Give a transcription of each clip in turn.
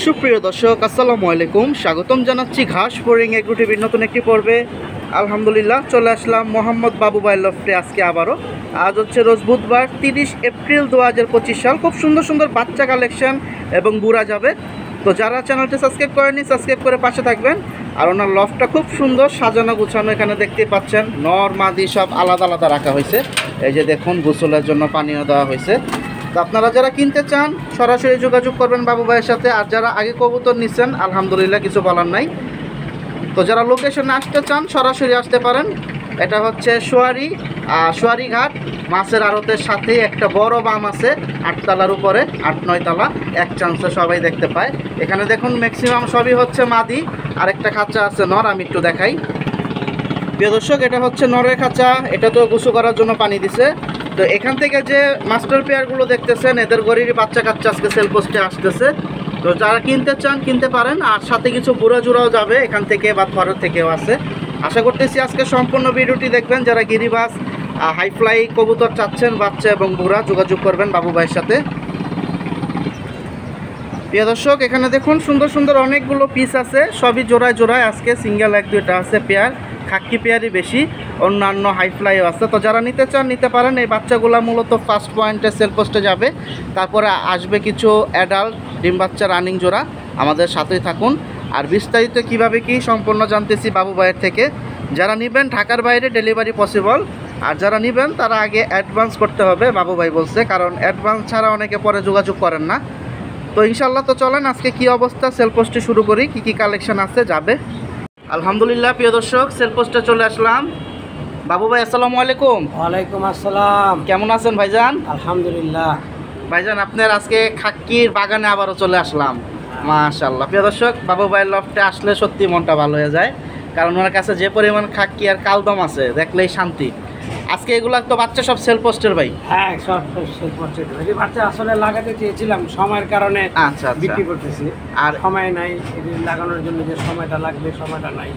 সুপ্রিয় দর্শক আসসালামু আলাইকুম, স্বাগতম জানাচ্ছি ঘাস ফোরিং এগ্রো টিভির নতুন একটি পর্বে। আলহামদুলিল্লাহ চলে আসলাম মোহাম্মদ বাবু ভাই লফটে আজকে আবারও। আজ হচ্ছে রোজ বুধবার 30 এপ্রিল 2025 সাল। খুব সুন্দর সুন্দর বাচ্চা কালেকশন এবং বুড়া যাবে। তো যারা চ্যানেলটি সাবস্ক্রাইব করেনি সাবস্ক্রাইব করে পাশে থাকবেন। আর ওনার লফটটা খুব সুন্দর সাজানো গুছানো, এখানে দেখতে পাচ্ছেন নর মাদি সব আলাদা আলাদা রাখা হয়েছে। এই যে দেখুন গোসলের জন্য পানিও দেওয়া হয়েছে। তো আপনারা যারা কিনতে চান সরাসরি যোগাযোগ করবেন বাবু ভাইয়ের সাথে। আর যারা আগে কবুতর নিচ্ছেন আলহামদুলিল্লাহ কিছু বলার নাই। তো যারা লোকেশনে আসতে চান সরাসরি আসতে পারেন। এটা হচ্ছে সোয়ারি ঘাট মাছের আড়তের সাথে একটা বড় বাম আছে 8 তলার উপরে, 8-9 তলা, এক চান্সে সবাই দেখতে পায়। এখানে দেখুন ম্যাক্সিমাম সবই হচ্ছে মাদি, আর একটা খাঁচা আছে নর, আমি একটু দেখাই। প্রিয় দর্শক, এটা হচ্ছে নরের খাঁচা, এটা তো গোসল করার জন্য পানি দিছে। তো এখান থেকে যে মাস্টার পেয়ারগুলো দেখতেছেন এদের গরিব বাচ্চা কাচ্চা আজকে সেল পোস্টে আসতেছে। তো যারা কিনতে চান কিনতে পারেন, আর সাথে কিছু বুড়া জোড়াও যাবে এখান থেকে বা থরের থেকেও আছে। আশা করতেছি আজকে সম্পূর্ণ ভিডিওটি দেখবেন। যারা গিরিবাস হাইফ্লাই কবুতর চাচ্ছেন বাচ্চা এবং বুড়া, যোগাযোগ করবেন বাবু ভাইয়ের সাথে। প্রিয় দর্শক, এখানে দেখুন সুন্দর সুন্দর অনেকগুলো পিস আছে, সবই জোড়ায় জোড়ায়। আজকে সিঙ্গেল 1-2টা আছে পেয়ার, খাক্কি পেয়ারই বেশি, অন্যান্য হাইফ্লাইও আছে। তো যারা নিতে চান নিতে পারেন। এই বাচ্চাগুলো মূলত ফার্স্ট পয়েন্টে সেল পোস্টে যাবে, তারপরে আসবে কিছু অ্যাডাল্ট ডিম বাচ্চা রানিং জোড়া। আমাদের সাথেই থাকুন। আর বিস্তারিত কিভাবে কি সম্পূর্ণ জানতেছি বাবু ভাইয়ের থেকে। যারা নেবেন ঢাকার বাইরে ডেলিভারি পসিবল, আর যারা নেবেন তারা আগে অ্যাডভান্স করতে হবে বাবু ভাই বলছে, কারণ অ্যাডভান্স ছাড়া অনেকে পরে যোগাযোগ করেন না। তো ইনশাল্লাহ, তো চলেন আজকে কি অবস্থা সেল পোস্টে শুরু করি, কি কি কালেকশন আছে যাবে। আলহামদুলিল্লাহ প্রিয় দর্শক, সেল পোস্টে চলে আসলাম। বাবু ভাই আসসালামু আলাইকুম। ওয়ালাইকুম আসসালাম। কেমন আছেন ভাইজান? আলহামদুলিল্লাহ। ভাইজান আপনার আজকে খাক্কির বাগানে আবারও চলে আসলাম। মাশাআল্লাহ। প্রিয় দর্শক, বাবু ভাইয়ের লফটে আসলে সত্যি মনটা ভালো হয়ে যায়, কারণ ওনার কাছে যে পরিমাণ খাক্কি আর কালদম আছে দেখলেই শান্তি। আজকে এগুলা তো বাচ্চা সব সেল পোস্টের ভাই? হ্যাঁ, সব সেল পোস্টের। এই বাচ্চা আসলে লাগাতে চেয়েছিলাম, সময়ের কারণে আচ্ছা বিক্রি করতেছি। আর সময় নাই, এটি লাগানোর জন্য যে সময়টা লাগবে সময়টা নাই,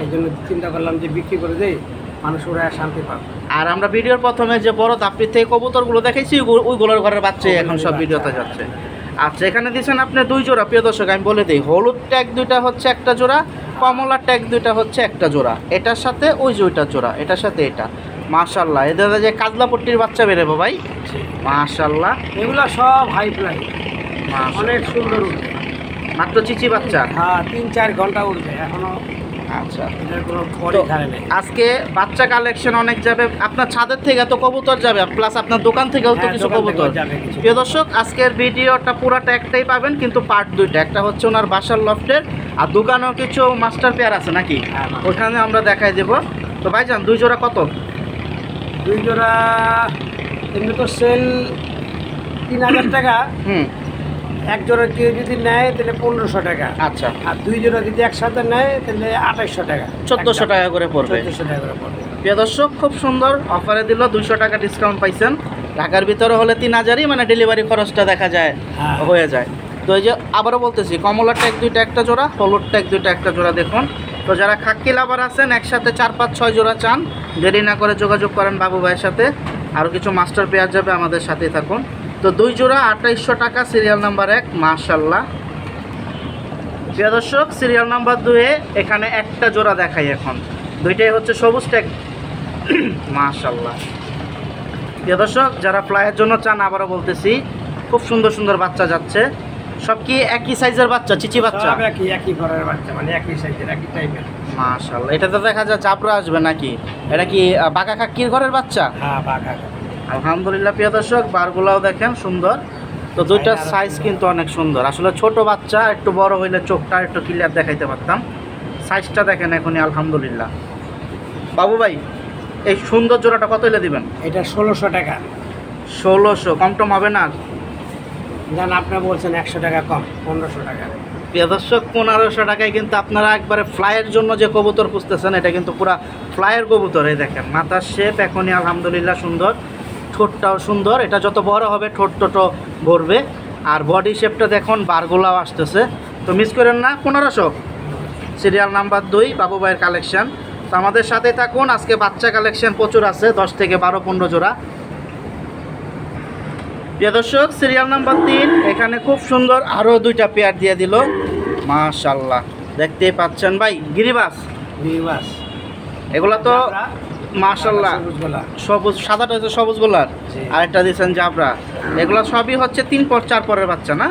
এই জন্য চিন্তা করলাম যে বিক্রি করে দেই, মানুষ ওরা শান্তি পাবে। আর আমরা ভিডিওর প্রথমে যে বড় দাপড়ি থেকে কবুতরগুলো দেখাইছি ওইগুলোর ঘরের বাচ্চাই এখন সব ভিডিওতে যাচ্ছে। আচ্ছা, এখানে দিয়েছেন আপনি 2 জোড়া। প্রিয় দর্শক, আমি বলে দিই, হলুদ ট্যাগ 2টা হচ্ছে একটা জোড়া, কমলা ট্যাগ 2টা হচ্ছে একটা জোড়া। এটার সাথে ওই যে ওইটা জোড়া, এটার সাথে এটা। মাশাআল্লাহ, এদের যে কাজলা পট্টির বাচ্চা বেরোবো ভাই। মাশাআল্লাহ, এগুলো সব হাই ফ্লাই, অনেক সুন্দর উঠবে। মাত্র চিচি বাচ্চা। হ্যাঁ, 3-4 ঘন্টা উঠবে এখনো। আচ্ছা, আজকে বাচ্চা কালেকশন অনেক যাবে। আপনার ছাদের থেকে তো কবুতর যাবে, প্লাস আপনার দোকান থেকেও তো কিছু কবুতর যাবে। প্রিয় দর্শক, আজকের ভিডিওটা পুরাটা একটাই পাবেন, কিন্তু পার্ট 2টা। একটা হচ্ছে ওনার বাসার লফটের, আর দোকানেও কিছু মাস্টার পেয়ার আছে নাকি, ওখানে আমরা দেখাই দেব। তো ভাইজান 2 জোড়া কত? 2 জোড়া এমনি তো সেল 3000 টাকা। এক জোড়া কেউ যদি নেয় তাহলে 1500 টাকা। আচ্ছা। আর 2 জোড়া যদি একসাথে নেয় তাহলে 2800 টাকা, 1400 টাকা করে পড়বে। 1400 টাকা করে পড়বে। প্রিয় দর্শক, খুব সুন্দর অফারে দিল, 200 টাকা ডিসকাউন্ট পাইছেন। ঢাকার ভিতরে হলে 3000ই, মানে ডেলিভারি খরচটা দেখা যায় হয়ে যায়। তো এই যে আবারও বলতেছি, কমলা ট্যাগ 2টা একটা জোড়া, হলুদ ট্যাগ 2টা একটা জোড়া। দেখুন, তো যারা খাক্কি লাভার আছেন একসাথে 4-5-6 জোড়া চান, দেরি না করে যোগাযোগ করেন বাবু ভাইয়ের সাথে। আরও কিছু মাস্টার পেয়ার যাবে, আমাদের সাথেই থাকুন। তো 2 জোড়া 2800 টাকা, সিরিয়াল নাম্বার 1। মাশাআল্লাহ। প্রিয় দর্শক, সিরিয়াল নাম্বার 2-এ এখানে একটা জোড়া দেখাই এখন, 2টাই হচ্ছে সবুজ ট্যাগ। মাশাআল্লাহ। প্রিয় দর্শক, যারা ফ্লাইয়ের জন্য চান আবারও বলতেছি, খুব সুন্দর সুন্দর বাচ্চা যাচ্ছে। সব কি একই সাইজের বাচ্চা, চিচি বাচ্চা? সব একই ঘরের বাচ্চা, মানে একই সাইজের, একই টাইপের। মাশাআল্লাহ। এটা তো দেখা যায় চাপড়া আসবে নাকি? এটা কি বাঁকা খাক্কির ঘরের বাচ্চা? হ্যাঁ, বাঁকা। আলহামদুলিল্লাহ। প্রিয় দর্শক, বারগুলাও দেখেন সুন্দর। তো 2টার সাইজ কিন্তু অনেক সুন্দর। আসলে ছোট বাচ্চা, একটু বড় হইলে চোখটা একটু ক্লিয়ার দেখাইতে পারতাম। সাইজটা দেখেন এখনই, আলহামদুলিল্লাহ। বাবু ভাই, এই সুন্দর জোড়াটা কত হইলে দিবেন? এটা 1600 টাকা। 1600? কম টম হবে না? জান, আপনি বলছেন 100 টাকা কম, 1500 টাকা। প্রিয় দর্শক, 1500 টাকায় কিন্তু আপনারা একবারে ফ্লাইয়ের জন্য যে কবুতর খুঁজতেছেন, এটা কিন্তু পুরা ফ্লাইয়ের কবুতর। এই দেখেন মাথার শেপ এখনই আলহামদুলিল্লাহ সুন্দর, ঠোঁটটাও সুন্দর। এটা যত বড় হবে ঠোঁট টোটো ভরবে। আর বডি শেপটা দেখুন, বারগুলাও আসতেছে। তো মিস করেন না, 1500। সিরিয়াল নাম্বার 2, বাবু ভাইয়ের কালেকশন। তো আমাদের সাথে থাকুন। আজকে বাচ্চা কালেকশন প্রচুর আছে, 10 থেকে 12-15 জোড়া। প্রিয় দর্শক সিরিয়াল নাম্বার 3 এখানে খুব সুন্দর আরো দুইটা পেয়ার দিয়ে দিল মাশাআল্লাহ দেখতেই পাচ্ছেন ভাই গিরিবাস বিবাস এগুলা তো মাশাআল্লাহ সবুজ সাদাটা হচ্ছে সবুজ গোলার জি। আর একটা দিয়েছেন জাবরা এগুলা সবই হচ্ছে 3 পর 4 পরের বাচ্চা না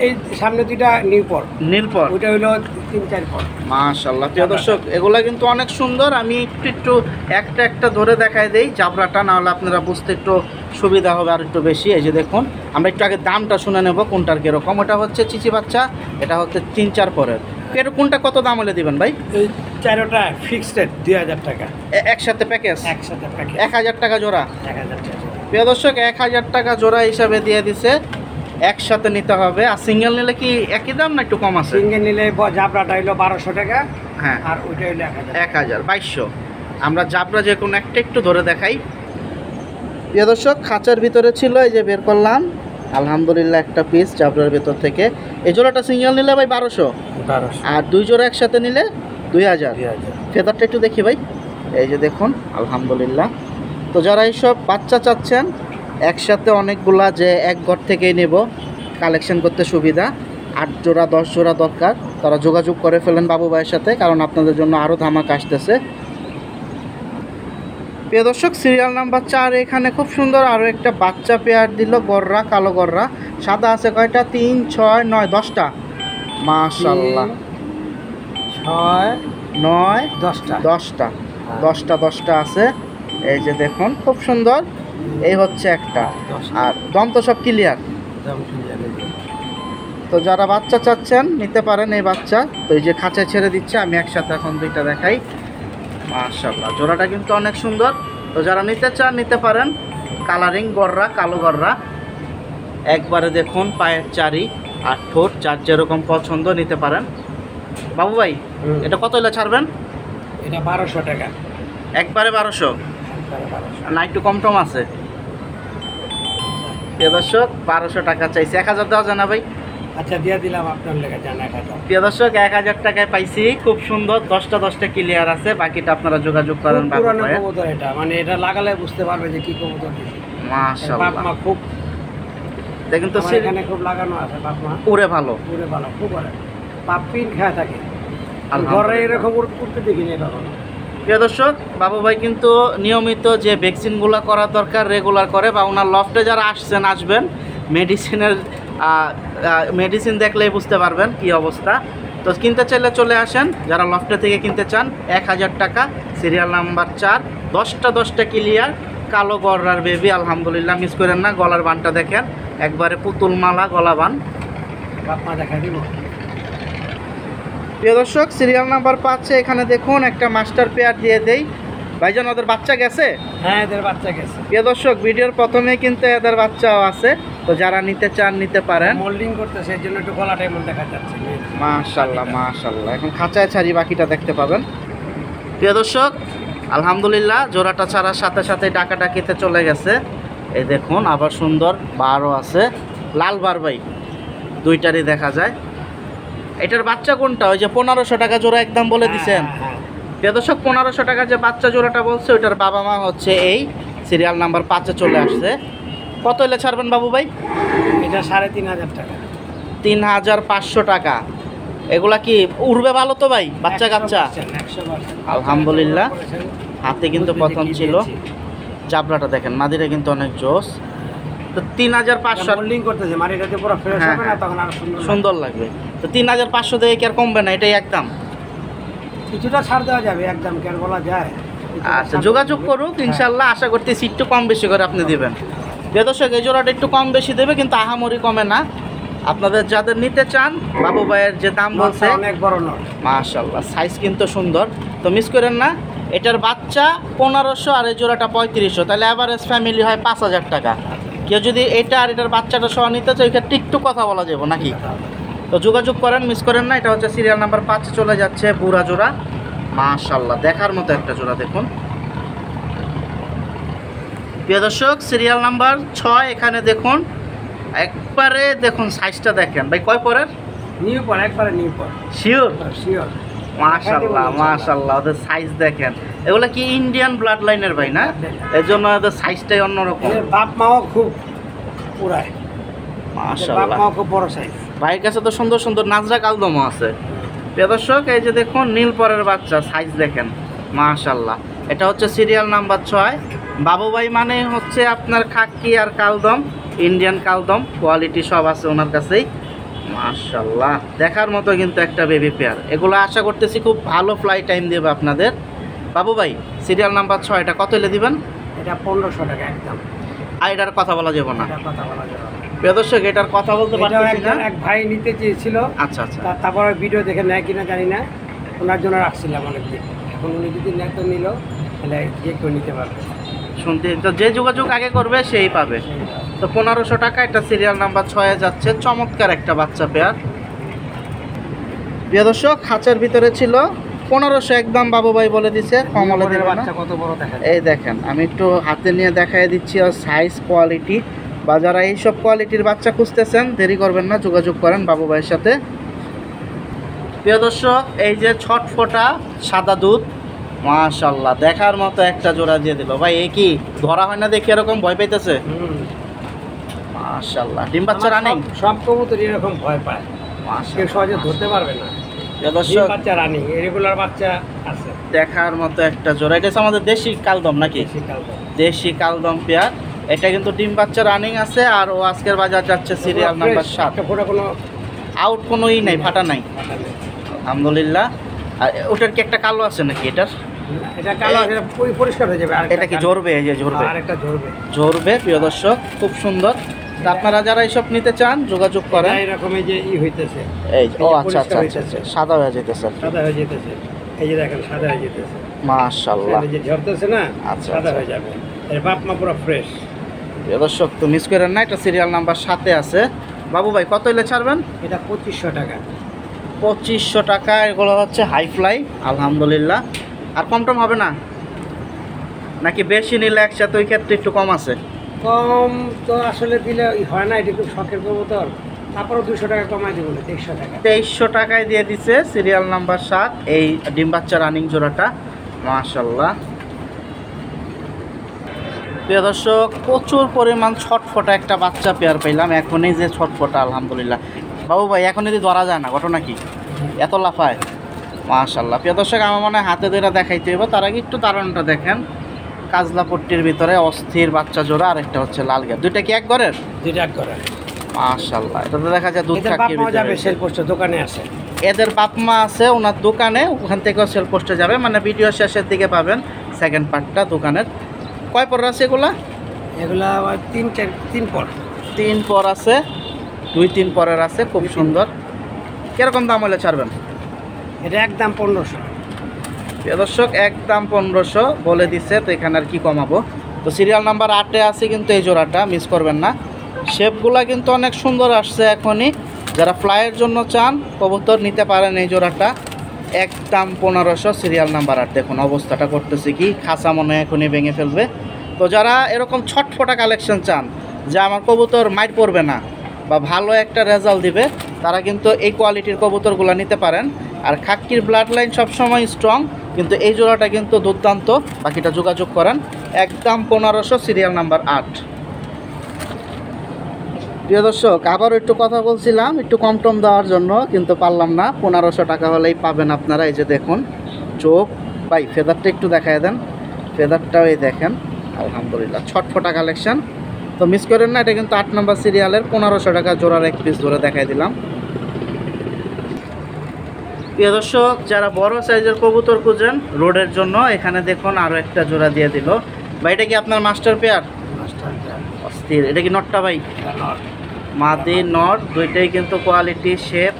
এই সামনে দুইটা নিউপর, নীলপর ওইটা হইলো 3-4 পর। মাশাআল্লাহ প্রিয় দর্শক এগুলা কিন্তু অনেক সুন্দর আমি একটু একটা একটা ধরে দেখাই দেই জাবরাটা না হলে আপনারা বুঝতে একটু সুবিধা হবে আর একটু বেশি এই যে দেখুন আমরা একটু আগে দামটা শুনে নেব কোনটার কিরকম ওটা হচ্ছে চিচি বাচ্চা এটা হচ্ছে 3-4 পরের এর কোনটা কত দাম হলে দিবেন ভাই এই চারোটা ফিক্সড রেট 2000 টাকা একসাথে প্যাকেজ একসাথে প্যাকেজ 1000 টাকা জোড়া 1000 টাকা। প্রিয় দর্শক 1000 টাকা জোড়া হিসাবে দিয়ে দিছে একসাথে নিতে হবে আর সিঙ্গেল নিলে কি একই দাম না একটু কম আছে সিঙ্গেল নিলে জাবরাটা হইলো 1200 টাকা হ্যাঁ আর ওইটা হইলো 1000 2200 আমরা জাবরা যে কোনো একটা একটু ধরে দেখাই প্রিয় দর্শক খাঁচার ভিতরে ছিল এই যে বের করলাম আলহামদুলিল্লাহ একটা পিস জাবরার ভিতর থেকে এই জোড়াটা সিঙ্গেল নিলে ভাই 1200 আর দুই জোড়া একসাথে নিলে 2000 ফেদারটা একটু দেখি ভাই এই যে দেখুন আলহামদুলিল্লাহ তো যারা এইসব বাচ্চা চাচ্ছেন একসাথে অনেকগুলা যে এক ঘর থেকেই নেব কালেকশন করতে সুবিধা 8 জোড়া 10 জোড়া দরকার তারা যোগাযোগ করে ফেলেন বাবু ভাইয়ের সাথে কারণ আপনাদের জন্য আরও ধামাক আসতেছে প্রিয় দর্শক সিরিয়াল নাম্বার 4 এখানে খুব সুন্দর আরও একটা বাচ্চা পেয়ার দিল গররা কালো গররা সাদা আছে কয়টা 3 6 9 10টা মাশাআল্লাহ 6 9 10টা 10টা আছে এই যে দেখুন খুব সুন্দর এই হচ্ছে একটা আর দম তো সব ক্লিয়ার তো যারা বাচ্চা চাচ্ছেন নিতে পারেন এই বাচ্চা তো এই যে খাঁচায় ছেড়ে দিচ্ছে আমি একসাথে এখন দুইটা দেখাই মাশাআল্লাহ জোড়াটা কিন্তু অনেক সুন্দর তো যারা নিতে চান নিতে পারেন কালারিং গররা কালো গররা একবারে দেখুন পায়ের চারি আর ঠোঁট যার যেরকম পছন্দ নিতে পারেন বাবু ভাই এটা কত হলে ছাড়বেন এটা 1200 টাকা একবারে 1200 না একটু কম টম আছে প্রিয় দর্শক 1200 টাকা চাইছে 1000 দেওয়া যায় না ভাই আচ্ছা দিয়ে দিলাম আপনার লেগে জানা কথা প্রিয় দর্শক 1000 টাকায় পাইছি খুব সুন্দর 10টা ক্লিয়ার আছে বাকিটা আপনারা যোগাযোগ করেন বাবু পুরানো ভাই কবুতর এটা মানে এটা লাগালে বুঝতে পারবে যে কি কবুতর দিছি মাশাআল্লাহ বাপ মা খুব দেখেন তো আমার এখানে খুব লাগানো আছে বাপ মা উড়ে ভালো পুরে ভালো খুব ভালো বাপ পিন খায় থাকে আলহামদুলিল্লাহ। ঘরে এরকম উঠতে দেখিনি কখনো প্রিয় দর্শক বাবু ভাই কিন্তু নিয়মিত যে ভ্যাকসিনগুলো করা দরকার রেগুলার করে বা ওনার লফটে যারা আসবেন মেডিসিন দেখলেই বুঝতে পারবেন কি অবস্থা তো কিনতে চাইলে চলে আসেন যারা লফটে থেকে কিনতে চান 1000 টাকা সিরিয়াল নাম্বার 4 10টা ক্লিয়ার কালো গররার বেবি আলহামদুলিল্লাহ মিস করেন না গলার বানটা দেখেন একবারে পুতুল মালা গলা বান বাপ মা দেখা দিব প্রিয় দর্শক সিরিয়াল নাম্বার 5 এখানে দেখুন একটা মাস্টার পেয়ার দিয়ে দেই ভাইজান ওদের বাচ্চা গেছে হ্যাঁ এদের বাচ্চা গেছে প্রিয় দর্শক ভিডিওর প্রথমেই কিন্তু এদের বাচ্চাও আছে তো যারা নিতে চান নিতে পারেন মোল্ডিং করতেছে এর জন্য একটু গলাটা এমন দেখা যাচ্ছে মাশাআল্লাহ এখন খাঁচায় ছাড়ি বাকিটা দেখতে পাবেন প্রিয় দর্শক আলহামদুলিল্লাহ জোড়াটা ছাড়ার সাথে সাথে ডাকাডাকিতে চলে গেছে এই দেখুন আবার সুন্দর বারও আছে লাল বার ভাই দুইটারই দেখা যায় এটার বাচ্চা কোনটা ওই যে 1500 টাকা জোড়া একদম বলে দিছেন প্রিয় দর্শক 1500 টাকা যে বাচ্চা জোড়াটা বলছে ওইটার বাবা মা হচ্ছে এই সিরিয়াল নাম্বার 5-এ চলে আসছে কত হলে ছাড়বেন বাবু ভাই এটা 3500 টাকা 3500 টাকা এগুলা কি উড়বে ভালো তো ভাই বাচ্চা কাচ্চা 100% আলহামদুলিল্লাহ হাতে কিন্তু প্রথম ছিল জাবরাটা দেখেন মাদিরা কিন্তু অনেক জোস তো 3500 মোল্ডিং করতেছে মাটিটাতে পুরো ফ্রেশ হ্যাঁ, হবে না তখন আর সুন্দর লাগবে তো 3500 দিয়ে কি আর কমবে না এটাই একদম কিছুটা ছাড় দেওয়া যাবে একদম কেন বলা যায় আচ্ছা যোগাযোগ করুক ইনশাল্লাহ আশা করতেছি একটু কম বেশি করে আপনি দিবেন প্রিয় দর্শক এই জোড়াটা একটু কম বেশি দেবে কিন্তু আহামরি কমে না আপনাদের যাদের নিতে চান বাবু ভাইয়ের যে দাম বলছে অনেক বড় নট মাশাআল্লাহ সাইজ কিন্তু সুন্দর তো মিস করেন না এটার বাচ্চা 1500 আর এই জোড়াটা 3500 তাহলে অ্যাভারেজ ফ্যামিলি হয় 5000 টাকা কেউ যদি এটা আর এটার বাচ্চাটা সহ নিতে চায় ওইখানে একটু কথা বলা যাবে নাকি তো যোগাযোগ করেন মিস করেন না এটা হচ্ছে সিরিয়াল নাম্বার 5 চলে যাচ্ছে বুড়া জোড়া মাশাআল্লাহ দেখার মতো একটা জোড়া দেখুন প্রিয় দর্শক সিরিয়াল নাম্বার 6 এখানে দেখুন একবারে দেখুন সাইজটা দেখেন ভাই কয় পরের নিউ পর একবারে নিউ পর শিওর শিওর মাশাআল্লাহ ওদের সাইজ দেখেন এগুলা কি ইন্ডিয়ান ব্লাড লাইনের ভাই না এর জন্য ওদের সাইজটাই অন্যরকম বাপ মাও খুব পুরায়। মাশাআল্লাহ, বাপ মাও খুব বড় সাইজ। ভাইয়ের কাছে তো সুন্দর সুন্দর নাজরা কালদমও আছে। প্রিয় দর্শক, এই যে দেখুন নীল পরের বাচ্চা, সাইজ দেখেন মাশাআল্লাহ। এটা হচ্ছে সিরিয়াল নাম্বার 6। বাবু ভাই মানে হচ্ছে আপনার খাকি আর কালদম, ইন্ডিয়ান কালদম, কোয়ালিটি সব আছে ওনার কাছেই। মাশাআল্লাহ, দেখার মতো কিন্তু একটা বেবি পেয়ার। এগুলো আশা করতেছি খুব ভালো ফ্লাই টাইম দেবে আপনাদের। বাবু ভাই সিরিয়াল নাম্বার 6, এটা কত হলে দিবেন? এটা 1500 টাকা একদম। আর এটার কথা বলা যাবে না। এটা কথা বলা যাবে না। প্রিয় দর্শক, এটার কথা বলতে এটাও পারতেছি না। এক ভাই নিতে চেয়েছিল, আচ্ছা আচ্ছা, তারপরে ভিডিও দেখে নেয় কিনা জানি না, ওনার জন্য রাখছিলাম অনেকদিন। এখন উনি যদি নেয় তো নিল, তাহলে যে কেউ নিতে পারবে। শুনতে তো যে যোগাযোগ আগে করবে সেই পাবে। তো 1500 টাকা, এটা সিরিয়াল নাম্বার 6 যাচ্ছে। চমৎকার একটা বাচ্চা পেয়ার। প্রিয় দর্শক, খাঁচার ভিতরে ছিল 1500 একদম, বাবু ভাই বলে দিছে, কমলে দেবে না। বাচ্চা কত বড় দেখা যায়। এই দেখেন, আমি একটু হাতে নিয়ে দেখাই দিচ্ছি আর সাইজ কোয়ালিটি। বা যারা এইসব কোয়ালিটির বাচ্চা খুঁজতেছেন, দেরি করবেন না, যোগাযোগ করেন বাবু ভাইয়ের সাথে। প্রিয় দর্শক, এই যে ছটফটা সাদা দুধ, মাশাআল্লাহ, দেখার মতো একটা জোড়া দিয়ে দিল। ভাই এ কি ধরা হয় না দেখি এরকম ভয় পাইতেছে? মাশাআল্লাহ, ডিম বাচ্চা রানিং। সব কবুতর এরকম ভয় পায়, কেউ মাশাআল্লাহ, সহজে ধরতে পারবে না। প্রিয় ডিম দর্শক, বাচ্চা রানিং, রেগুলার বাচ্চা আছে। দেখার মতো একটা জোড়া। এটা হচ্ছে আমাদের দেশি কালদম নাকি? দেশি কালদম পেয়ার। এটা কিন্তু ডিম বাচ্চা রানিং আছে। আর ও আজকের বাজার যাচ্ছে সিরিয়াল নাম্বার 7। কোনো আউট কোনো ই নাই, ফাটা নাই, আলহামদুলিল্লাহ। আর ওটার কি একটা কালো আছে নাকি? এটার এটা কালো আছে, পরিষ্কার হয়ে যাবে। এটা কি ঝরবে? এই যে ঝরবে, আরেকটা ঝরবে। ঝরবে। প্রিয় দর্শক, খুব সুন্দর। তা আপনারা যারা এইসব নিতে চান যোগাযোগ করেন। এরকম এই যে হইতেছে, এই ও আচ্ছা আচ্ছা আচ্ছা, সাদা হয়ে যেতেছে। সাদা হয়ে যেতেছে, এই যে দেখেন সাদা হয়ে যেতেছে, মাশাআল্লাহ, এই যে ঝরতেছে না, আচ্ছা, সাদা আচ্ছা। হয়ে যাবে। এর বাপ মা পুরো ফ্রেশ। প্রিয় দর্শক, তো মিস করেন না, এটা সিরিয়াল নাম্বার 7 আছে। বাবু ভাই কত হলে ছাড়বেন? এটা 2500 টাকা। 2500 টাকা। এগুলো হচ্ছে হাই ফ্লাই, আলহামদুলিল্লাহ। আর কম টম হবে না নাকি? বেশি নিলে একসাথে ওই ক্ষেত্রে একটু কম আছে? কম তো আসলে দিলে হয় না, এটা খুব শখের কবুতর। তারপরও 200 টাকা কমাই দেবো, 2300 টাকা। 2300 টাকায় দিয়ে দিছে সিরিয়াল নাম্বার 7 এই ডিম বাচ্চা রানিং জোড়াটা। মাশাআল্লাহ। প্রিয় দর্শক, প্রচুর পরিমাণ ছটফটা একটা বাচ্চা পেয়ার পেলাম এখনই, যে ছটফটা, আলহামদুলিল্লাহ। বাবু ভাই এখন যদি ধরা যায় না, ঘটনা কি? এত লাফায়, মাশাআল্লাহ। প্রিয় দর্শক, আমার মনে হয় হাতে ধরে দেখাইতে হইব। তার আগে একটু তারণটা দেখেন, কাজলা পট্টির ভিতরে অস্থির বাচ্চা জোড়া। আর একটা হচ্ছে লাল গেট। দুইটা কি এক ঘরের? দুইটা এক করে। মাশাআল্লাহ, এটা তো দেখা যায় দুধ এদের বাপ কাকিয়ে মা যাবে ভিতরে। সেল পোস্টে, দোকানে আছে। এদের বাপ মা আছে ওনার দোকানে, ওখান থেকেও সেল পোস্টে যাবে। মানে ভিডিও শেষের দিকে পাবেন সেকেন্ড পার্টটা দোকানের। কয় পর আছে এগুলা? এগুলা আবার 3 পর। 3 পর আছে, 2-3 পরের আছে, খুব সুন্দর। কিরকম দাম হলে ছাড়বেন? এটা একদম 1500। প্রিয় দর্শক, একদম 1500 বলে দিচ্ছে। তো এখানে আর কি কমাবো। তো সিরিয়াল নাম্বার 8-এ আছে কিন্তু এই জোড়াটা, মিস করবেন না। শেপগুলা কিন্তু অনেক সুন্দর আসছে এখনই। যারা ফ্লাইয়ের জন্য চান কবুতর নিতে পারেন এই জোড়াটা, একদম 1500, সিরিয়াল নাম্বার 8। দেখুন অবস্থাটা করতেছে কি, খাঁচা মনে হয় এখনই ভেঙে ফেলবে। তো যারা এরকম ছটফটা কালেকশন চান, যে আমার কবুতর মাইট পড়বে না বা ভালো একটা রেজাল্ট দিবে, তারা কিন্তু এই কোয়ালিটির কবুতরগুলো নিতে পারেন। আর খাক্কির ব্লাড লাইন সবসময় স্ট্রং, কিন্তু এই জোড়াটা কিন্তু দুর্দান্ত। বাকিটা যোগাযোগ করেন। একদম 1500, সিরিয়াল নাম্বার 8। প্রিয় দর্শক, আবারও একটু কথা বলছিলাম একটু কম টম দেওয়ার জন্য, কিন্তু পারলাম না। 1500 টাকা হলেই পাবেন আপনারা। এই যে দেখুন চোখ, ভাই ফেদারটা একটু দেখায় দেন। ফেদারটাও এই দেখেন, আলহামদুলিল্লাহ, ছটফটা কালেকশন। তো মিস করেন না, এটা কিন্তু 8 নম্বর সিরিয়ালের 1500 টাকা জোড়ার এক পিস ধরে দেখাই দিলাম। প্রিয় দর্শক, যারা বড় সাইজের কবুতর খুঁজেন রোডের জন্য, এখানে দেখুন আরও একটা জোড়া দিয়ে দিল। ভাই এটা কি আপনার মাস্টার পেয়ার? অস্থির। এটা কি নটটা ভাই? মাদি নট, দুইটাই কিন্তু কোয়ালিটি, শেপ,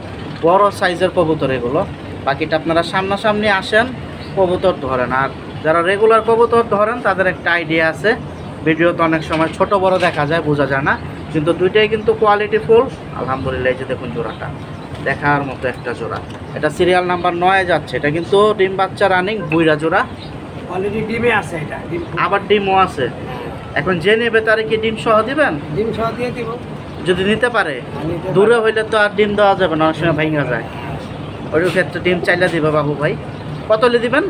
বড় সাইজের কবুতর এগুলো। বাকিটা আপনারা সামনাসামনি আসেন, কবুতর ধরেন। আর যারা রেগুলার কবুতর ধরেন তাদের একটা আইডিয়া আছে। ভিডিওতে অনেক সময় ছোট বড় দেখা যায়, বোঝা যায় না, কিন্তু দুইটাই কিন্তু কোয়ালিটি ফুল, আলহামদুলিল্লাহ। এই যে দেখুন জোড়াটা, দেখার মতো একটা জোড়া। এটা সিরিয়াল নাম্বার 9 যাচ্ছে। এটা কিন্তু ডিম বাচ্চা রানিং, বুইরা জোড়া, অলরেডি ডিমে আছে। এটা আবার ডিমও আছে। এখন যে নেবে তারে কি ডিম সহ দিবেন? ডিম সহ দিয়ে দিব যদি নিতে পারে। দূরে হইলে তো আর ডিম দেওয়া যাবে না, অনেক সময় ভেঙে যায়। ওই ক্ষেত্রে ডিম চাইলে দিবে বাবু ভাই। কত হলে দিবেন?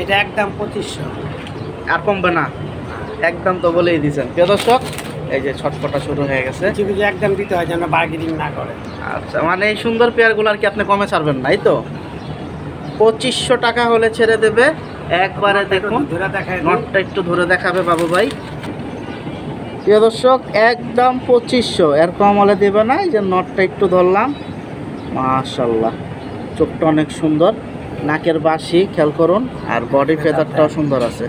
এটা একদম 2500। আর কমবে না, একদম তো বলেই দিয়েছেন। প্রিয় দর্শক, এই যে ছটফটা শুরু হয়ে গেছে। কিছু কিছু একদম দিতে হয় যেন বার্গেনিং না করে। আচ্ছা, মানে এই সুন্দর পেয়ারগুলো আর কি আপনি কমে ছাড়বেন না, এই তো? 2500 টাকা হলে ছেড়ে দেবে একবারে। দেখুন ধরে দেখায় নটটা একটু ধরে দেখাবে বাবু ভাই। প্রিয় দর্শক, একদম 2500, এর কম হলে দেবে না। এই যে নটটা একটু ধরলাম, মাশাল্লাহ চোখটা অনেক সুন্দর, নাকের বাঁশি খেয়াল করুন, আর বডি ফেদারটাও সুন্দর আছে।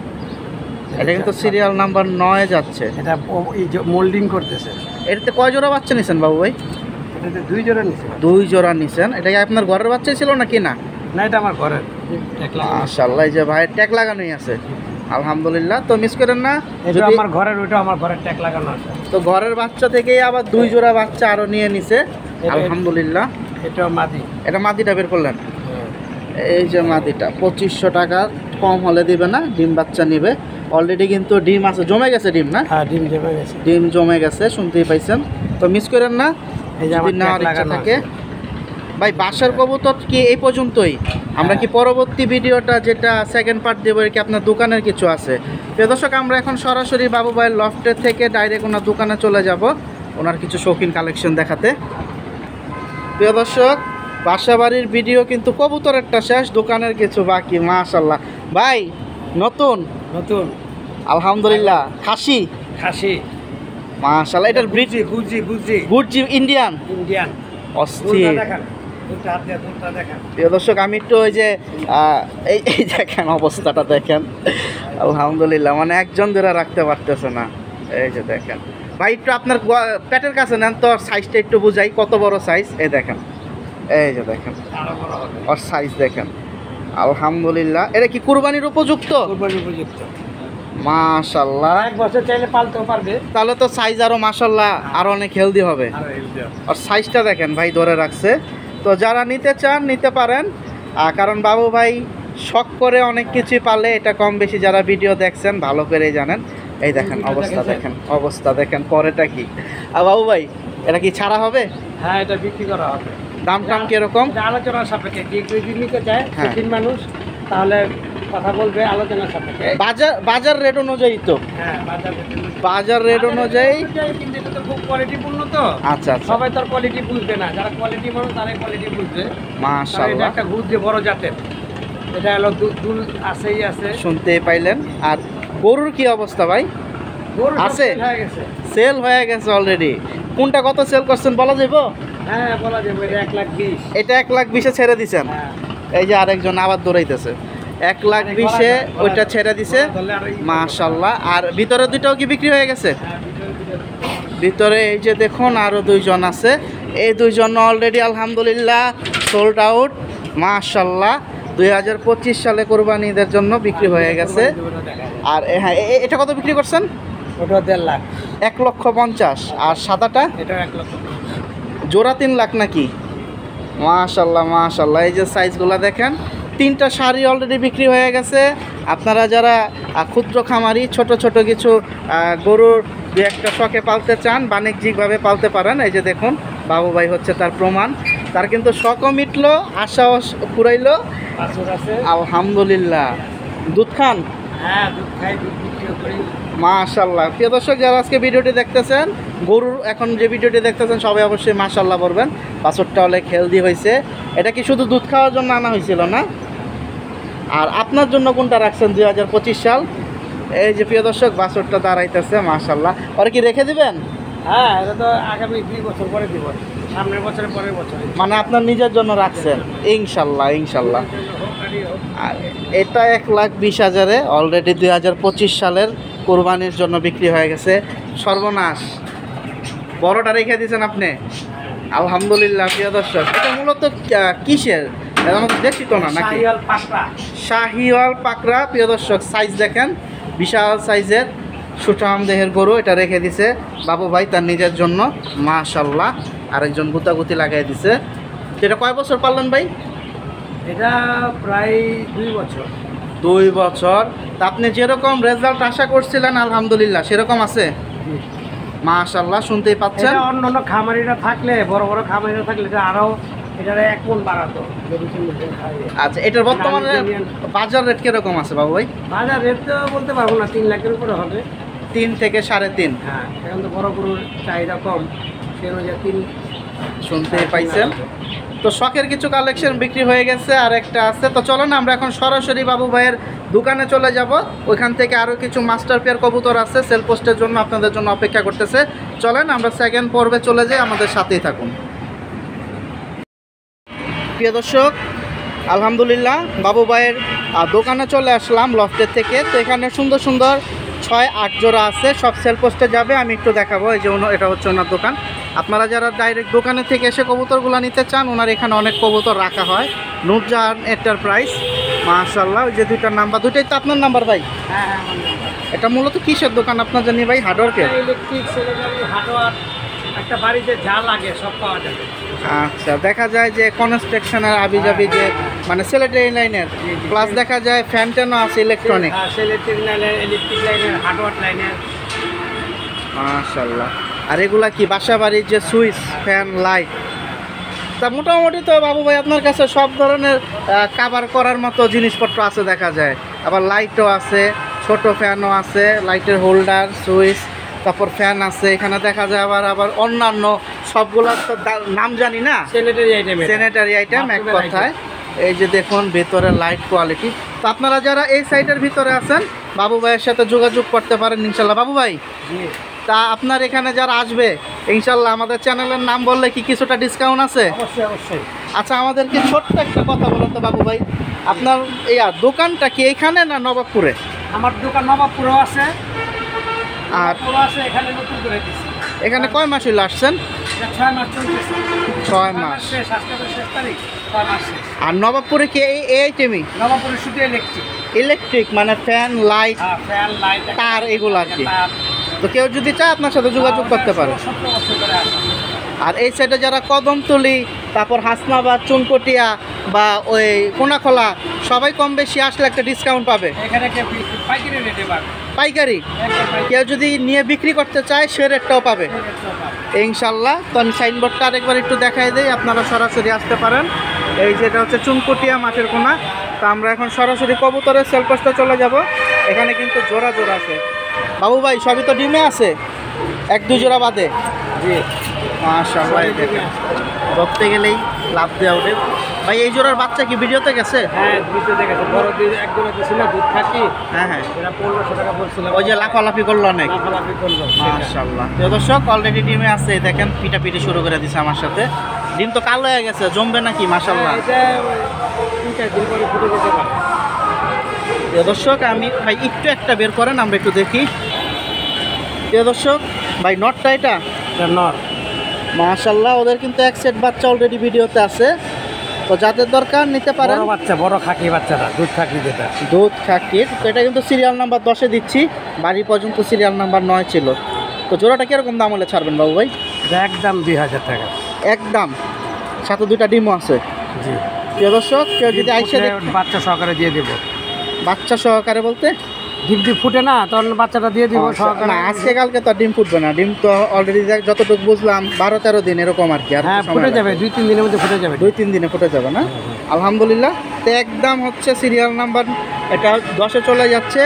এটা কিন্তু সিরিয়াল নাম্বার 9 যাচ্ছে। এটা এই যে মোল্ডিং করতেছে। এটাতে কয় জোড়া বাচ্চা নিছেন বাবু ভাই? এটাতে 2 জোড়া নিছে। 2 জোড়া নিছেন। এটা কি আপনার ঘরের বাচ্চা ছিল নাকি না? না, এটা আমার ঘরের। মাশাআল্লাহ, এই যে ভাইয়ের ট্যাগ লাগানোই আছে, আলহামদুলিল্লাহ। তো মিস করেন না, এটা আমার ঘরের, ওইটা আমার ঘরের ট্যাগ লাগানো আছে। তো ঘরের বাচ্চা থেকেই আবার 2 জোড়া বাচ্চা আরো নিয়ে নিছে, আলহামদুলিল্লাহ। এটা মাদি। এটা মাদিটা বের করলেন, এই যে মাদিটা 2500 টাকা কম হলে দিবে না। ডিম বাচ্চা নিবে, অলরেডি কিন্তু ডিম আছে, জমে গেছে ডিম না? হ্যাঁ, ডিম জমে গেছে। ডিম জমে গেছে, শুনতেই পাইছেন। তো মিস করেন না, এই যে যদি আমার নেওয়ার ট্যাগ ইচ্ছা লাগানো থাকে। আছে। ভাই বাসার কবুতর কি এই পর্যন্তই? আমরা কি পরবর্তী ভিডিওটা যেটা সেকেন্ড পার্ট দেবো কি আপনার দোকানের কিছু আছে? প্রিয় দর্শক, আমরা এখন সরাসরি বাবু ভাইয়ের লফটের থেকে ডাইরেক্ট ওনার দোকানে চলে যাব ওনার কিছু শৌখিন কালেকশন দেখাতে। প্রিয় দর্শক, বাসা বাড়ির ভিডিও কিন্তু কবুতরেরটা শেষ, দোকানের কিছু বাকি। মাশাল্লাহ ভাই, নতুন নতুন আলহামদুলিল্লাহ খাসি খাসি। মাশাল্লাহ, এটার ব্রিড গুজি গুজি গুডজি ইন্ডিয়ান ইন্ডিয়ান। অস্থির। প্রিয় দর্শক, আমি একটু ওই যে এই এই দেখেন অবস্থাটা দেখেন, আলহামদুলিল্লাহ, মানে একজন ধরে রাখতে পারতেছে না। এই যে দেখেন ভাই, একটু আপনার পেটের কাছে নেন তো, সাইজটা একটু বুঝাই কত বড় সাইজ। এই দেখেন, এই যে দেখেন ওর সাইজ দেখেন, আলহামদুলিল্লাহ। এটা কি কুরবানির উপযুক্ত? কুরবানির উপযুক্ত। মাশাল্লাহ, 1 বছর চাইলে পালতেও পারবে। তাহলে তো সাইজ আরো মাশাল্লাহ আরো অনেক হেলদি হবে। আর সাইজটা দেখেন ভাই ধরে রাখছে। তো যারা নিতে চান নিতে পারেন, কারণ বাবু ভাই শখ করে অনেক কিছুই পালে, এটা কম বেশি যারা ভিডিও দেখছেন ভালো করেই জানেন। এই দেখেন অবস্থা দেখেন, অবস্থা দেখেন, পরেটা কি। আর বাবু ভাই, এটা কি ছাড়া হবে? হ্যাঁ, এটা বিক্রি করা হবে। দাম টাম কিরকম? এটা আলোচনার সাপেক্ষে, কি যদি নিতে চায় হ্যাঁ। 3 মানুষ, তাহলে কথা বলবে আলোচনার সাপেক্ষে। বাজার রেট অনুযায়ী তো? হ্যাঁ, বাজার রেট অনুযায়ী। কিন্তু এটা তো খুব কোয়ালিটিপূর্ণ তো। আচ্ছা আচ্ছা, সবাই তো কোয়ালিটি বুঝবে না, যারা কোয়ালিটি মানুষ তারাই কোয়ালিটি বুঝবে। এটা মাশাআল্লাহ, একটা গুড যে বড় জাতের, এটা হলো দুল আছেই আছে। শুনতেই পাইলেন। আর গরুর কি অবস্থা ভাই? গরু সব আছে? হয়ে গেছে। সেল হয়ে গেছে অলরেডি। কোনটা কত সেল করছেন বলা যাবো? হ্যাঁ, বলা যাবে। এটা 1,20,000। এটা 1,20,000 ছেড়ে দিছেন। হ্যাঁ। এই যে আরেকজন আবার দৌড়াইতেছে, 1,20,000 ওইটা ছেড়ে দিছে, মাশাল্লাহ। আর ভিতরে দুইটাও কি বিক্রি হয়ে গেছে? ভিতরে এই যে দেখুন আরো 2 জন আছে, এই 2 জন অলরেডি আলহামদুলিল্লাহ সোল্ড আউট, মাশাল্লাহ। 2025 সালে কোরবানি ঈদের জন্য বিক্রি হয়ে গেছে। আর হ্যাঁ, এটা কত বিক্রি করছেন? ওটা 1.5 লাখ। 1,50,000। আর সাদাটা এটা 1 লক্ষ। জোড়া 3 লাখ নাকি? মাশাল্লাহ মাশাল্লাহ, এই যে সাইজগুলো দেখেন। 3টা শাড়ি অলরেডি বিক্রি হয়ে গেছে। আপনারা যারা ক্ষুদ্র খামারি ছোট ছোট কিছু গরুর 2-1টা শখে পালতে চান, বাণিজ্যিকভাবে পালতে পারেন। এই যে দেখুন বাবু ভাই হচ্ছে তার প্রমাণ। তার কিন্তু শখও মিটলো, আশাও পুরাইলো, বাছুর আছে আলহামদুলিল্লাহ। দুধ খান? হ্যাঁ, দুধ খাই, দুধ বিক্রিও করি। মাশাল্লাহ। প্রিয় দর্শক, যারা আজকে ভিডিওটি দেখতেছেন, গরুর এখন যে ভিডিওটি দেখতেছেন সবাই অবশ্যই মাশাল্লাহ বলবেন। বাছুরটা অনেক হেলদি হয়েছে। এটা কি শুধু দুধ খাওয়ার জন্য আনা হয়েছিল না? আর আপনার জন্য কোনটা রাখছেন 2025 সাল? এই যে প্রিয় দর্শক, বাছুরটা দাঁড়াইতেছে, মাশাল্লাহ। ওরা কি রেখে দিবেন? হ্যাঁ, এটা তো আগামী 2 বছর পরে দিব, সামনের বছরে পরের বছরে। মানে আপনার নিজের জন্য রাখছেন? ইনশাল্লাহ ইনশাল্লাহ। আর এটা 1,20,000-এ অলরেডি 2025 সালের কোরবানির জন্য বিক্রি হয়ে গেছে। সর্বনাশ, বড়টা রেখে দিয়েছেন আপনি, আলহামদুলিল্লাহ। প্রিয় দর্শক, এটা মূলত কিসের? এটা আমাদের দেশি তো না নাকি? শাহিওয়াল পাকড়া। শাহিওয়াল পাকড়া। প্রিয় দর্শক, সাইজ দেখেন, বিশাল সাইজের সুঠাম দেহের গরু। এটা রেখে দিছে বাবু ভাই তার নিজের জন্য, মাশাল্লাহ। আরেকজন গুতাগুতি লাগাই দিছে। এটা কয় বছর পাললেন ভাই? এটা প্রায় 2 বছর। 2 বছর। তা আপনি যেরকম রেজাল্ট আশা করছিলেন আলহামদুলিল্লাহ সেরকম আছে, মাশাল্লাহ। শুনতেই পাচ্ছেন। এটা অন্য অন্য খামারিরা থাকলে, বড় বড় খামারিরা থাকলে এটা আরো, এটারে 1 মণ বাড়াতো। আচ্ছা, এটার বর্তমানে বাজার রেট কিরকম আছে বাবু ভাই? বাজার রেট তো বলতে পারবো না, 3 লাখের উপরে হবে। 3 থেকে 3.5। হ্যাঁ, এখন তো বড় গরুর চাহিদা কম, সেই অনুযায়ী 3 শুনতেই পাইছেন। তো শখের কিছু কালেকশন বিক্রি হয়ে গেছে, আর একটা আছে। তো চলেন আমরা এখন সরাসরি বাবু ভাইয়ের দোকানে চলে যাব। ওইখান থেকে আরও কিছু মাস্টার পেয়ার কবুতর আছে সেল পোস্টের জন্য, আপনাদের জন্য অপেক্ষা করতেছে। চলেন আমরা সেকেন্ড পর্বে চলে যাই, আমাদের সাথেই থাকুন। প্রিয় দর্শক, আলহামদুলিল্লাহ বাবু ভাইয়ের দোকানে চলে আসলাম লফটের থেকে। তো এখানে সুন্দর সুন্দর 6-8 জোড়া আছে, সব সেল পোস্টে যাবে। আমি একটু দেখাবো। এই যে এটা হচ্ছে ওনার দোকান। আপনারা যারা ডাইরেক্ট দোকানে থেকে এসে কবুতরগুলো নিতে চান, ওনার এখানে অনেক কবুতর রাখা হয়। নূরজাহান এন্টারপ্রাইজ, মাশাআল্লাহ। ওই যে দুইটার নাম্বার, দুইটাই তো আপনার নাম্বার ভাই? হ্যাঁ, এটা মূলত কিসের দোকান আপনার জানি ভাই? হার্ডওয়ার্কের? ইলেকট্রিক, হার্ডওয়্যার, একটা বাড়িতে যা লাগে সব পাওয়া যাবে। আচ্ছা, দেখা যায় যে কনস্ট্রাকশনের আবিজাবি, যে মানে সিলেটারি লাইনের, প্লাস দেখা যায় ফ্যান ট্যানও আছে ইলেকট্রনিক। ইলেকট্রিক লাইনের, হার্ডওয়্যার লাইনের। মাশাআল্লাহ। আর এগুলা কি বাসা বাড়ির যে সুইচ, ফ্যান, লাইট? তা মোটামুটি তো বাবু ভাই আপনার কাছে সব ধরনের কাভার করার মতো জিনিসপত্র আছে দেখা যায়। আবার লাইটও আছে, ছোট ফ্যানও আছে, লাইটের হোল্ডার, সুইচ, তারপর ফ্যান আছে। এখানে দেখা যায় আবার অন্যান্য সবগুলোর তো নাম জানি না, স্যানিটারি আইটেম এক কথায়। এই যে দেখুন ভেতরে লাইট কোয়ালিটি। তো আপনারা যারা এই সাইডের ভিতরে আছেন, বাবু ভাইয়ের সাথে যোগাযোগ করতে পারেন ইনশাল্লাহ। বাবু ভাই, তা আপনার এখানে যারা আসবে ইনশাল্লাহ আমাদের চ্যানেলের নাম বললে কি কিছুটা ডিসকাউন্ট আছে? অবশ্যই অবশ্যই। আচ্ছা, আমাদেরকে ছোট্ট একটা কথা বলেন তো বাবু ভাই, আপনার এই দোকানটা কি এইখানে না নবাবপুরে? আমার দোকান নবাবপুরেও আছে, আর আছে এখানে নতুন করে দিচ্ছি। এখানে কয় মাস হইলে আসছেন? 6 মাস চলতেছে। 6 মাস। শেষ, আজকে তো 6 তারিখ, 6 মাস শেষ। আর নবাবপুরে কি এই আইটেমই? নবাবপুরে শুধু ইলেকট্রিক। ইলেকট্রিক মানে ফ্যান, লাইট, ফ্যান, লাইট, তার, এগুলো আর কি। তো কেউ যদি চায় আপনার সাথে যোগাযোগ করতে পারে। 17 বছর ধরে আছে। আর এই সাইডে যারা কদমতলি, তারপর হাসনাবাদ, চুনকটিয়া বা ওই কোনাখোলা, সবাই কম বেশি আসলে একটা ডিসকাউন্ট পাবে। এখানে পাইকারি রেটে পাবে। পাইকারি কেউ যদি নিয়ে বিক্রি করতে চায় সে রেটটাও পাবে ইনশাল্লাহ। তো আমি সাইনবোর্ডটা আরেকবার একটু দেখাই দিই, আপনারা সরাসরি আসতে পারেন। এই যেটা হচ্ছে চুনকটিয়া মাঠের কোনা। তো আমরা এখন সরাসরি কবুতরের সেল পোস্টে চলে যাব। এখানে কিন্তু জোড়া জোড়া আছে বাবু ভাই, সবই তো ডিমে আছে, 1-2 জোড়া বাদে। জি, মাশাআল্লাহ। দেখেন ধরতে গেলেই লাভ দেওয়া ওঠে ভাই। এই জোড়ার বাচ্চা কি ভিডিওতে গেছে? হ্যাঁ, ভিডিওতে গেছে। বড় দুই এক জোড়া দিছিল, দুধ থাকি। হ্যাঁ হ্যাঁ, এরা 1500 টাকা বলছিল। ওই যে লাফালাফি করলো অনেক। লাফালাফি করলো। মাশাআল্লাহ। প্রিয় দর্শক, অলরেডি ডিমে আছে, দেখেন পিটাপিটি শুরু করে দিছে আমার সাথে। ডিম তো কালো হয়ে গেছে, জমবে নাকি? মাশাআল্লাহ। এটা 3-4 দিন পরে ফুটে যেতে পারে। প্রিয় দর্শক, আমি ভাই একটু একটা বের করেন, আমরা একটু দেখি। প্রিয় দর্শক ভাই, নটটা এটা নর। মাশাআল্লাহ। ওদের কিন্তু এক সেট বাচ্চা অলরেডি ভিডিওতে আছে, তো যাদের দরকার নিতে পারেন। বড় বাচ্চা, বড় খাকি বাচ্চাটা, দুধ খাকি যেটা। দুধ খাকির। তো এটা কিন্তু সিরিয়াল নাম্বার 10-এ দিচ্ছি, বাড়ি পর্যন্ত সিরিয়াল নাম্বার 9 ছিল। তো জোড়াটা কীরকম দাম হলে ছাড়বেন বাবু ভাই? একদম 2000 টাকা একদম, সাথে 2টা ডিমও আছে। জি। প্রিয় দর্শক, কেউ যদি আইসে বাচ্চা সহকারে দিয়ে দেবো। বাচ্চা সহকারে বলতে ডিম ফুটে না, তখন বাচ্চাটা দিয়ে দিব সহকারে। না, আজকে কালকে তো ডিম ফুটবে না। ডিম তো অলরেডি যতটুকু বুঝলাম 12-13 দিন এরকম আর কি। আর হ্যাঁ, ফুটে যাবে 2-3 দিনের মধ্যে ফুটে যাবে। 2-3 দিনে ফুটে যাবে না? আলহামদুলিল্লাহ। তো একদম হচ্ছে সিরিয়াল নাম্বার এটা 10-এ চলে যাচ্ছে,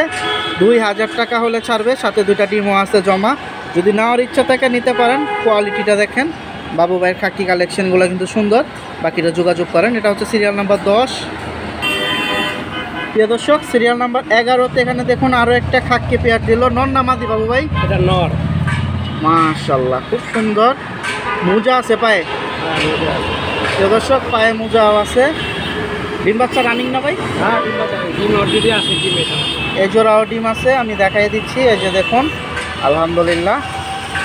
2000 টাকা হলে ছাড়বে, সাথে 2টা ডিমও আছে জমা। যদি নেওয়ার ইচ্ছা থাকে নিতে পারেন। কোয়ালিটিটা দেখেন, বাবু ভাইয়ের খাকি কালেকশনগুলো কিন্তু সুন্দর। বাকিটা যোগাযোগ করেন। এটা হচ্ছে সিরিয়াল নাম্বার 10। প্রিয় দর্শক, সিরিয়াল নাম্বার 11-তে এখানে দেখুন আরও একটা খাকি পেয়ার দিল। নর না মাদি বাবু ভাই? এটা নর। মাশাআল্লাহ, খুব সুন্দর। মোজা আছে পায়ে। প্রিয় দর্শক, পায়ে মোজাও আছে। ডিম বাচ্চা রানিং না ভাই? হ্যাঁ, ডিম অলরেডি আছে। ডিম এই জোড়াও ডিম আছে, আমি দেখাই দিচ্ছি। এই যে দেখুন, আলহামদুলিল্লাহ।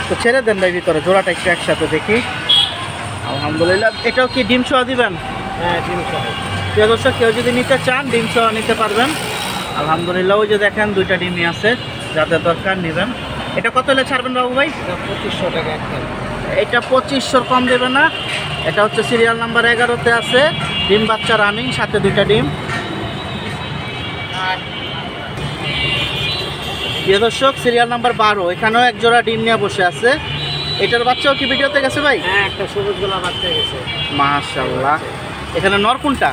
তো ছেড়ে দেন ভাই ভিতরে, জোড়াটা একটু একসাথে দেখি। আলহামদুলিল্লাহ। এটাও কি ডিম সহ দিবেন? হ্যাঁ, ডিম সহ। প্রিয় দর্শক, কেউ যদি নিতে চান ডিম সহ নিতে পারবেন। আলহামদুলিল্লাহ। ওই যে দেখেন 2টা ডিমই আছে, যাদের দরকার নেবেন। এটা কত হলে ছাড়বেন বাবু ভাই? 2500 টাকা একদম। এটা 2500 কম দেবে না। এটা হচ্ছে সিরিয়াল নাম্বার 11-তে আছে, ডিম বাচ্চা রানিং, সাথে 2টা ডিম। প্রিয় দর্শক, সিরিয়াল নাম্বার 12, এখানেও এক জোড়া ডিম নিয়ে বসে আছে। এটার বাচ্চাও কি ভিডিওতে গেছে ভাই? হ্যাঁ, একটা সবুজ গোলা বাচ্চা গেছে। মাশাআল্লাহ। এখানে নর কোনটা?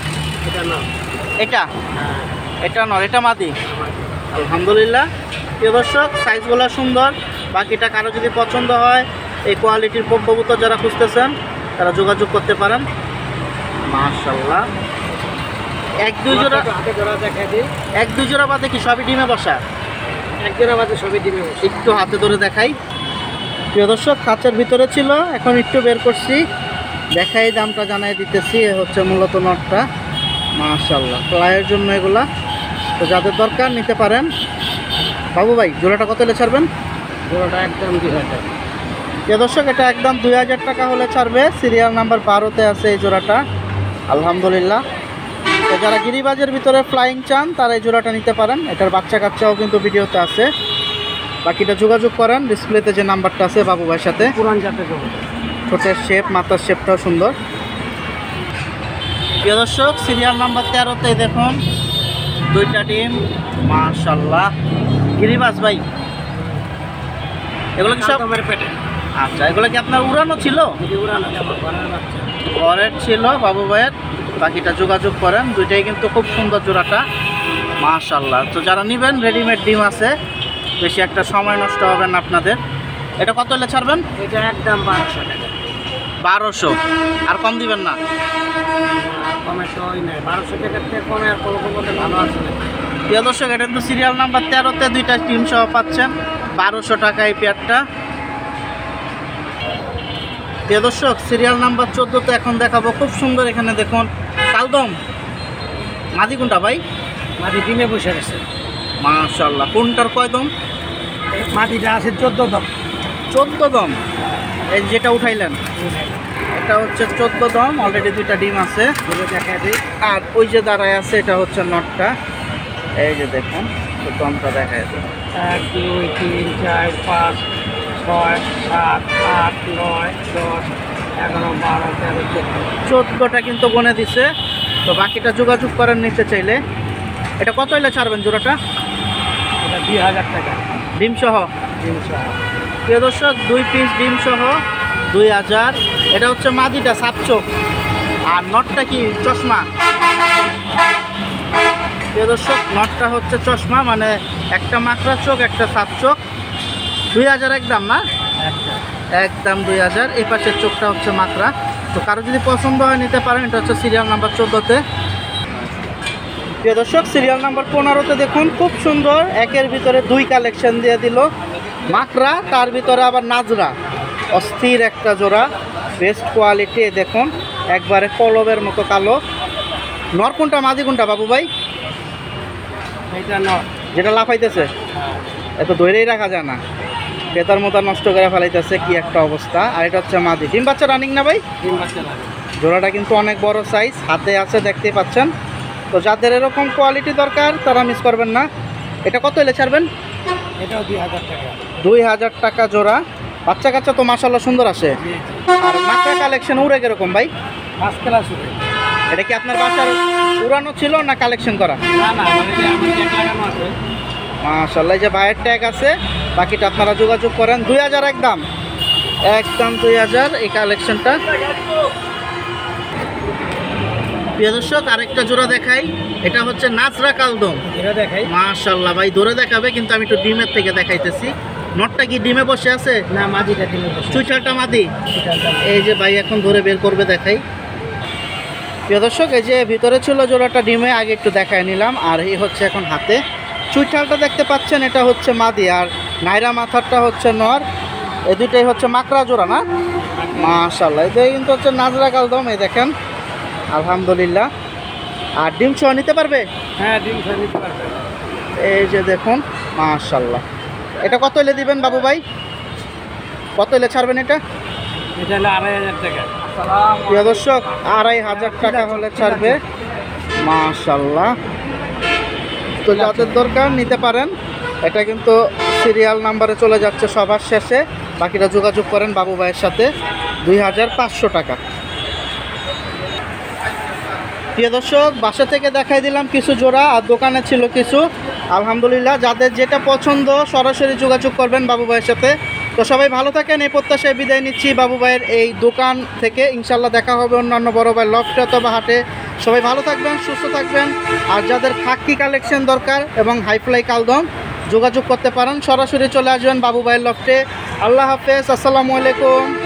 এটা নর। এটা হ্যাঁ, এটা নর, এটা মাদি। আলহামদুলিল্লাহ। প্রিয় দর্শক সাইজগুলো সুন্দর, বাকিটা কারো যদি পছন্দ হয় এই কোয়ালিটির কবুতর যারা খুঁজতেছেন তারা যোগাযোগ করতে পারেন। মাশাআল্লাহ, এক দুই জোড়া দেখাই দিই। এক দুই জোড়া বাদে কি সবই ডিমে বসা? এক জোড়া বাদে সবই ডিমে বসে। একটু হাতে ধরে দেখাই। প্রিয় দর্শক খাঁচার ভিতরে ছিল, এখন একটু বের করছি, দেখাই দামটা জানাই দিতেছি। এ হচ্ছে মূলত নটটা। মাশাআল্লাহ, ফ্লাইয়ের জন্য এগুলা, তো যাদের দরকার নিতে পারেন। বাবু ভাই জোড়াটা কত হলে ছাড়বেন? জোড়াটা একদম 2000 টাকা। প্রিয় দর্শক এটা একদম 2000 টাকা হলে ছাড়বে। সিরিয়াল নাম্বার 12-তে আছে এই জোড়াটা। আলহামদুলিল্লাহ, তো যারা গিরিবাজের ভিতরে ফ্লাইং চান তারা এই জোড়াটা নিতে পারেন। এটার বাচ্চা কাচ্চাও কিন্তু ভিডিওতে আছে। বাকিটা যোগাযোগ করেন, ডিসপ্লেতে যে নাম্বারটা আছে বাবু ভাইয়ের সাথে। পুরান জাতের কবুতর, ঠোঁটের শেপ, মাথার শেপটাও সুন্দর। প্রিয় দর্শক সিরিয়াল নাম্বার 13-তে দেখুন দুইটা ডিম। মাশাআল্লাহ, গিরিবাজ ভাই এগুলো কি সব আমার পেটে? আচ্ছা, এগুলো কি আপনার উড়ানো ছিল? উড়ানো আমার ঘরের বাচ্চা। ঘরের ছিল বাবু ভাইয়ের। বাকিটা যোগাযোগ করেন, দুইটাই কিন্তু খুব সুন্দর জোড়াটা। মাশাআল্লাহ, তো যারা নেবেন রেডিমেড ডিম আছে, বেশি একটা সময় নষ্ট হবে না আপনাদের। এটা কত হলে ছাড়বেন? এটা একদম 1200 টাকা। 1200, আর কম দিবেন না? কমে তো ওই নাই, 1200 টাকার থেকে কমে আর কোনো কবুতর ভালো আছে না। প্রিয় দর্শক এটা কিন্তু সিরিয়াল নাম্বার 13-তে দুইটা ডিম সহ পাচ্ছেন 1200 টাকা এই পেয়ারটা। প্রিয় দর্শক সিরিয়াল নাম্বার 14-তে এখন দেখাবো খুব সুন্দর। এখানে দেখুন কালদম মাদি কোনটা ভাই? মাটি ডিমে বসে গেছে। মাশাআল্লাহ, কোনটার কয় দম? মাটিটা আছে 14 দম। 14 দম, এই যেটা উঠাইলেন এটা হচ্ছে 14 দম। অলরেডি দুইটা ডিম আছে। দেখা দিই। আর ওই যে দাঁড়ায় আছে এটা হচ্ছে নটটা। এই যে দেখুন, তো দমটা দেখায় দিই। 1 2 3 4 5 6 7 8 9 10 11 12 13 14টা কিন্তু বনে দিছে। তো বাকিটা যোগাযোগ করেন নিতে চাইলে। এটা কত হলে ছাড়বেন জোড়াটা? এটা 2000 টাকা ডিম সহ। 300। প্রিয় দর্শক 2 পিস ডিম সহ 2000। এটা হচ্ছে মাদিটা সাত চোখ, আর নটটা কি চশমা। প্রিয় দর্শক নটটা হচ্ছে চশমা, মানে একটা মাকড়া চোখ একটা সাত চোখ। 2000 একদম না? একদম 2000। এই পাশের চোখটা হচ্ছে মাকড়া। তো কারো যদি পছন্দ হয় নিতে পারেন। এটা হচ্ছে সিরিয়াল নাম্বার 14-তে। প্রিয় দর্শক সিরিয়াল নাম্বার 15-তে দেখুন খুব সুন্দর, একের ভিতরে 2 কালেকশন দিয়ে দিল। মাকড়া, তার ভিতরে আবার নাজরা, অস্থির একটা জোড়া, বেস্ট কোয়ালিটি। দেখুন একবারে কলবের মতো কালো। নর কোনটা মাদি কোনটা বাবু ভাই? এটা নট। যেটা লাফাইতেছে এত ধরেই রাখা যায় না, বেতার মতো নষ্ট করে ফেলাইতেছে, কি একটা অবস্থা। আর এটা হচ্ছে মাদি। ডিম বাচ্চা রানিং না ভাই? ডিম বাচ্চা লাগে। জোড়াটা কিন্তু অনেক বড় সাইজ, হাতে আছে দেখতেই পাচ্ছেন। তো যাদের এরকম কোয়ালিটি দরকার তারা মিস করবেন না। এটা কত হলে ছাড়বেন? এটাও 2000 টাকা। 2000 টাকা জোড়া। বাচ্চা কাচ্চা তো মাশাআল্লাহ সুন্দর আসে। আর মাকড়া কালেকশন উড়ে কিরকম ভাই? ফার্স্ট ক্লাস হবে। এটা কি আপনার বাসার উড়ানো ছিল না কালেকশন করা? না না, মানে যে আমার ট্যাগ লাগানো আছে। মাশাআল্লাহ, এই যে ভাইয়ের ট্যাগ আছে। বাকিটা আপনারা যোগাযোগ করেন। 2000 একদম, একদম 2000 এই কালেকশনটা। প্রিয় দর্শক আরেকটা জোড়া দেখাই। এটা হচ্ছে নাজরা কালদম। এটা দেখাই। মাশাআল্লাহ ভাই ধরে দেখাবে, কিন্তু আমি একটু ডিমের থেকে দেখাইতেছি। নটটা কি ডিমে বসে আছে? না, মাটিটা ডিমে বসে। চুইঠালটা মাদি। চুইঠালটা। এই যে ভাই এখন ধরে বের করবে, দেখাই। প্রিয় দর্শক এই যে ভিতরে ছিল জোড়াটা ডিমে, আগে একটু দেখায় নিলাম। আর এই হচ্ছে এখন হাতে চুইঠালটা দেখতে পাচ্ছেন, এটা হচ্ছে মাদি। আর নাইরা মাথারটা হচ্ছে নর। এই দুইটাই হচ্ছে মাকড়া জোড়া না? মাশাআল্লাহ, এটাই কিন্তু হচ্ছে নাজরা কালদম। এই দেখেন আলহামদুলিল্লাহ। আর ডিম সহ নিতে পারবে? হ্যাঁ, ডিম সহ নিতে পারবে। এই যে দেখুন মাশাআল্লাহ। এটা কত হলে দিবেন বাবু ভাই? কত হলে ছাড়বেন এটা? এটা হলো 2500 টাকা। প্রিয় দর্শক 2500 টাকা হলে ছাড়বে। মাশাআল্লাহ, তো যাদের দরকার নিতে পারেন। এটা কিন্তু সিরিয়াল নাম্বারে চলে যাচ্ছে সবার শেষে। বাকিটা যোগাযোগ করেন বাবু ভাইয়ের সাথে। 2500 টাকা। প্রিয় দর্শক বাসা থেকে দেখাই দিলাম কিছু জোড়া, আর দোকানে ছিল কিছু। আলহামদুলিল্লাহ, যাদের যেটা পছন্দ সরাসরি যোগাযোগ করবেন বাবু ভাইয়ের সাথে। তো সবাই ভালো থাকেন, এই প্রত্যাশায় বিদায় নিচ্ছি বাবু ভাইয়ের এই দোকান থেকে। ইনশাল্লাহ দেখা হবে অন্যান্য বড় ভাই লফটে অথবা হাটে। সবাই ভালো থাকবেন, সুস্থ থাকবেন। আর যাদের খাকি কালেকশন দরকার এবং হাইফ্লাই কালদম যোগাযোগ করতে পারেন, সরাসরি চলে আসবেন বাবু ভাইয়ের লফটে। আল্লাহ হাফেজ, আসসালামু আলাইকুম।